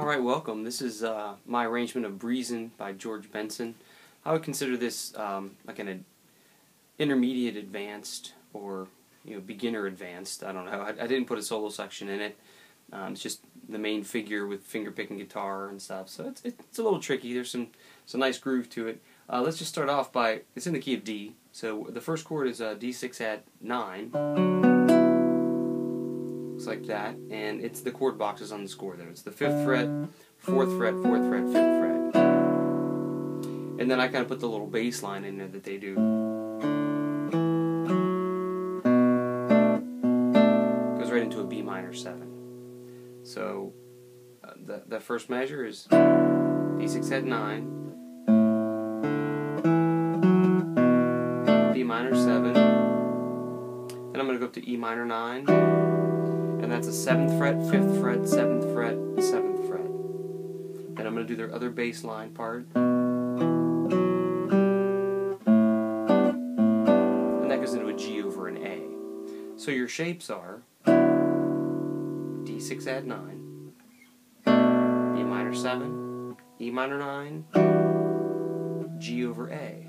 Alright, welcome. This is my arrangement of Breezin by George Benson. I would consider this like an intermediate advanced or beginner advanced. I don't know. I didn't put a solo section in it. It's just the main figure with finger picking guitar and stuff. So it's a little tricky. There's some nice groove to it. Let's just start off by, it's in the key of D. So the first chord is D6 add 9. Looks like that, and it's the chord boxes on the score there. It's the 5th fret, 4th fret, 4th fret, 5th fret. And then I kind of put the little bass line in there that they do. Goes right into a B minor 7. So the first measure is D6 add 9, B minor 7, then I'm going to go up to E minor 9, and that's a 7th fret, 5th fret, 7th fret, 7th fret. Then I'm going to do their other bass line part. And that goes into a G over an A. So your shapes are D6 add 9, E minor 7, E minor 9, G over A.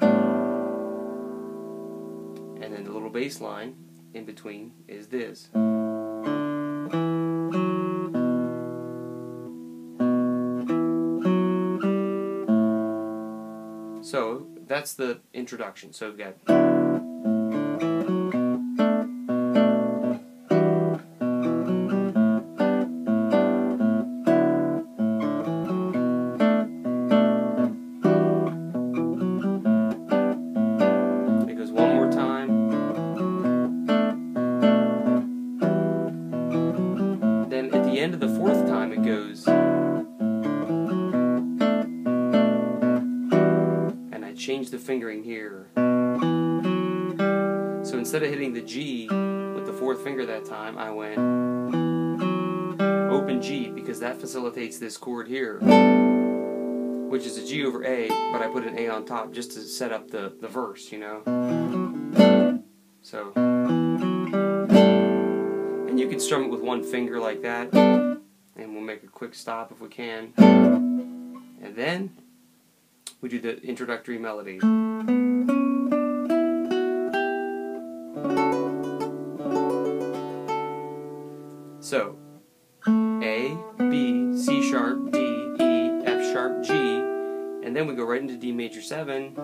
And then the little bass line in between is this. So that's the introduction. So we've got it goes one more time. Then at the end of the 4th time it goes. Change the fingering here. So instead of hitting the G with the 4th finger that time, I went open G because that facilitates this chord here, which is a G over A, but I put an A on top just to set up the verse, you know. So, and you can strum it with one finger like that, and we'll make a quick stop if we can, and then we do the introductory melody. So, A, B, C sharp, D, E, F sharp, G, and then we go right into D major 7,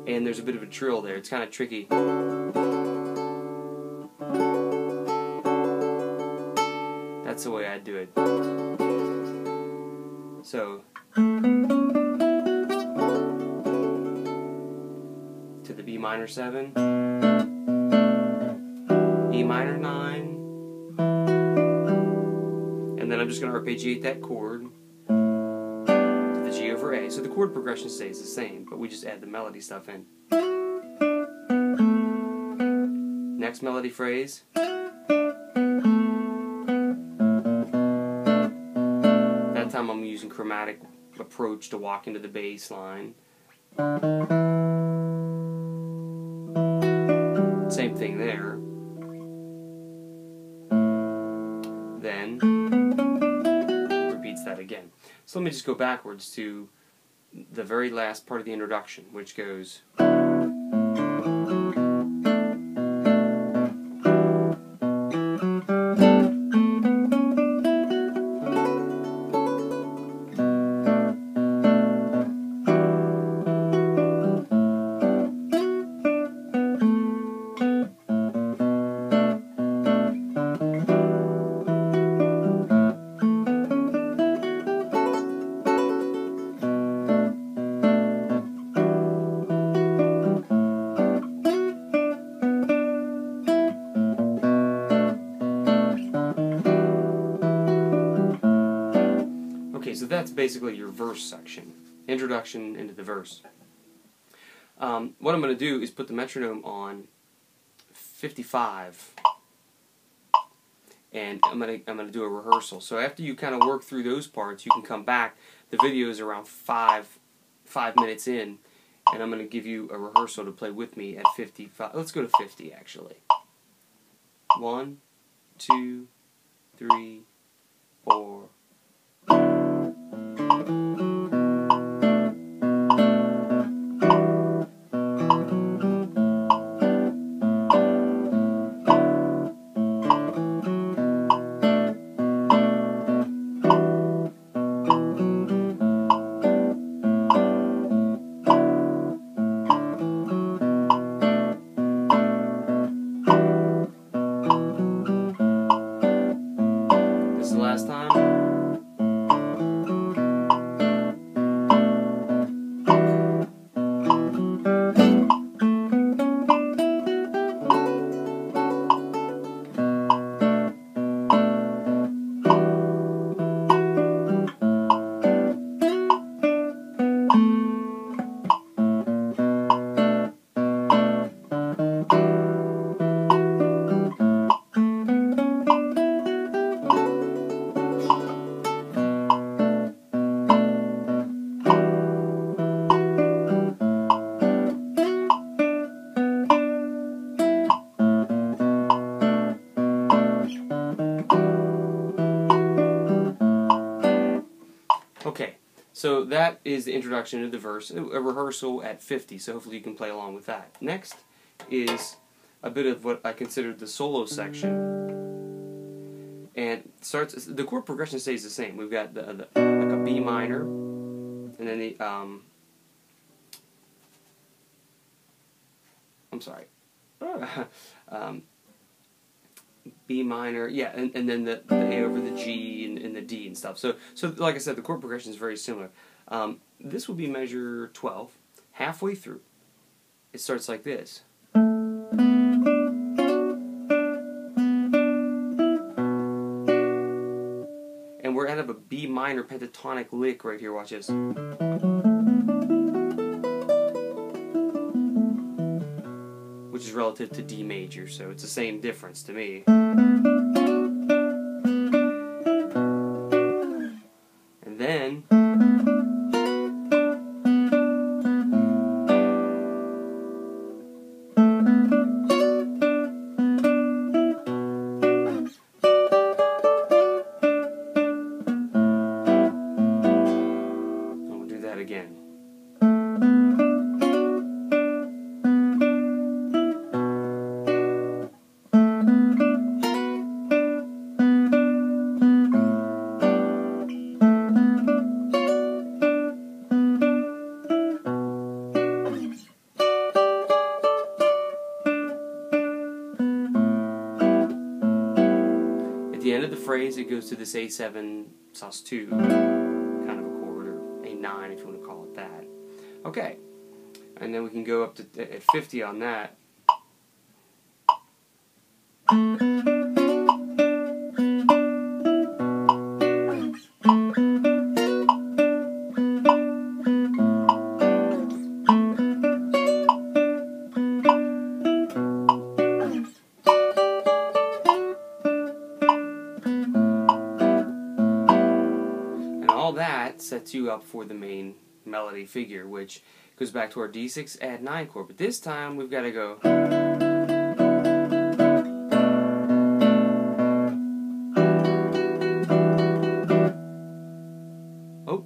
and there's a bit of a trill there. It's kind of tricky. That's the way I do it. So, to the B minor 7, E minor 9, and then I'm just going to arpeggiate that chord to the G over A. So the chord progression stays the same, but we just add the melody stuff in. Next melody phrase. Time I'm using chromatic approach to walk into the bass line. Same thing there. Then repeats that again. So let me just go backwards to the very last part of the introduction, which goes. So that's basically your verse section. Introduction into the verse. What I'm going to do is put the metronome on 55, and I'm going to do a rehearsal. So after you kind of work through those parts, you can come back. The video is around 5 minutes in, and I'm going to give you a rehearsal to play with me at 55. Let's go to 50 actually. 1, 2, 3, or this is the last time. Okay, so that is the introduction to the verse, a rehearsal at 50, so hopefully you can play along with that. Next is a bit of what I consider the solo section, and starts. The chord progression stays the same. We've got like a B minor, and then the I'm sorry, B minor, yeah, and then the A over the G and the D and stuff. So like I said, the chord progression is very similar. This will be measure 12. Halfway through, it starts like this. And we're out of a B minor pentatonic lick right here, watch this. Which is relative to D major, so it's the same difference to me. And then I'll do that again. At the end of the phrase, it goes to this A7 sus2 kind of a chord, or A9 if you want to call it that. Okay, and then we can go up to at 50 on that. All that sets you up for the main melody figure, which goes back to our D6 add 9 chord. But this time we've got to go. Oh,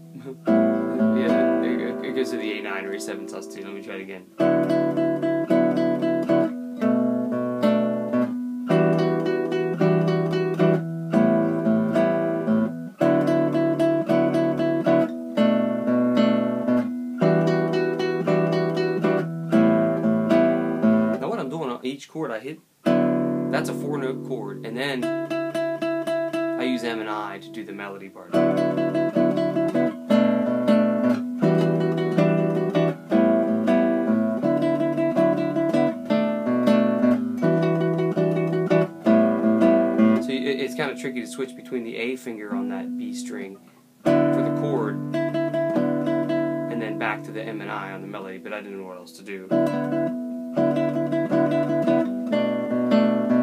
yeah, there you go. It goes to the A9 or A7 sus2. Let me try it again. Each chord I hit, that's a 4-note chord, and then I use M and I to do the melody part. So it's kind of tricky to switch between the A finger on that B string for the chord, and then back to the M and I on the melody, but I didn't know what else to do.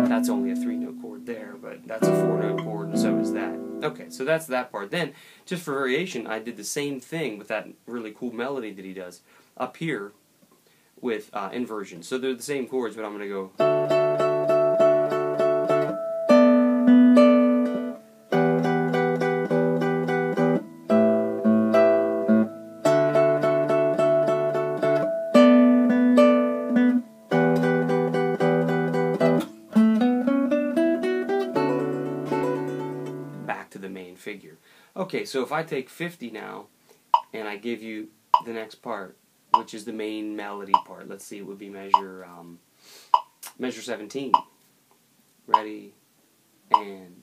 That's only a 3-note chord there, but that's a 4-note chord, and so is that. Okay, so that's that part. Then, just for variation, I did the same thing with that really cool melody that he does up here with inversion. So they're the same chords, but I'm going to go. back to the main figure. Okay, so if I take 50 now, and I give you the next part, which is the main melody part. Let's see, it would be measure 17. Ready, and...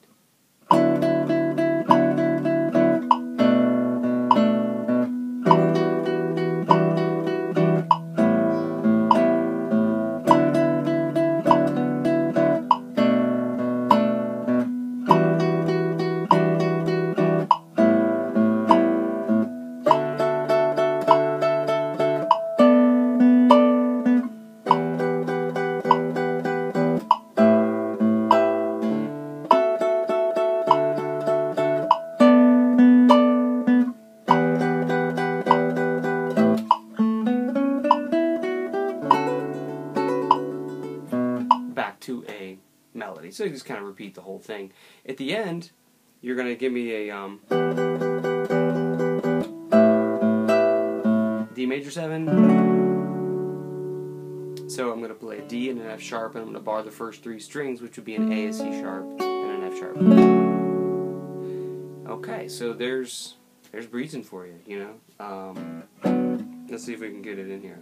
back to a melody. So you just kind of repeat the whole thing. At the end, you're going to give me a D major 7. So I'm going to play a D and an F sharp, and I'm going to bar the first 3 strings, which would be an A, a C sharp, and an F sharp. Okay, so there's Breezin for you, you know. Let's see if we can get it in here.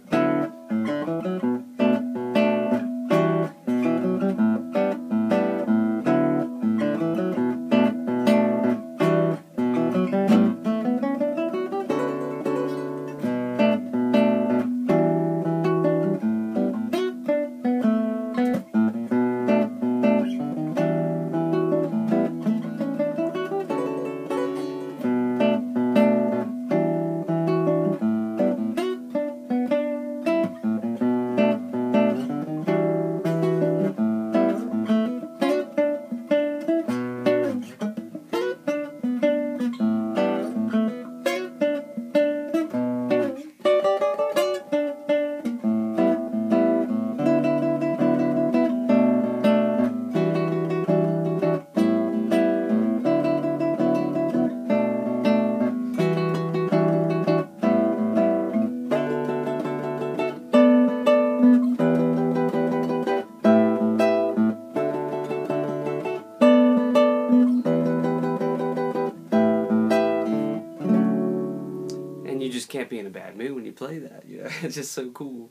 You just can't be in a bad mood when you play that. You know? It's just so cool.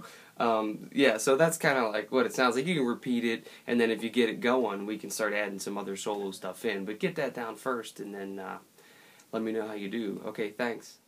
Yeah, so that's kind of like what it sounds like. You can repeat it, and then if you get it going, we can start adding some other solo stuff in. But get that down first, and then let me know how you do. Okay, thanks.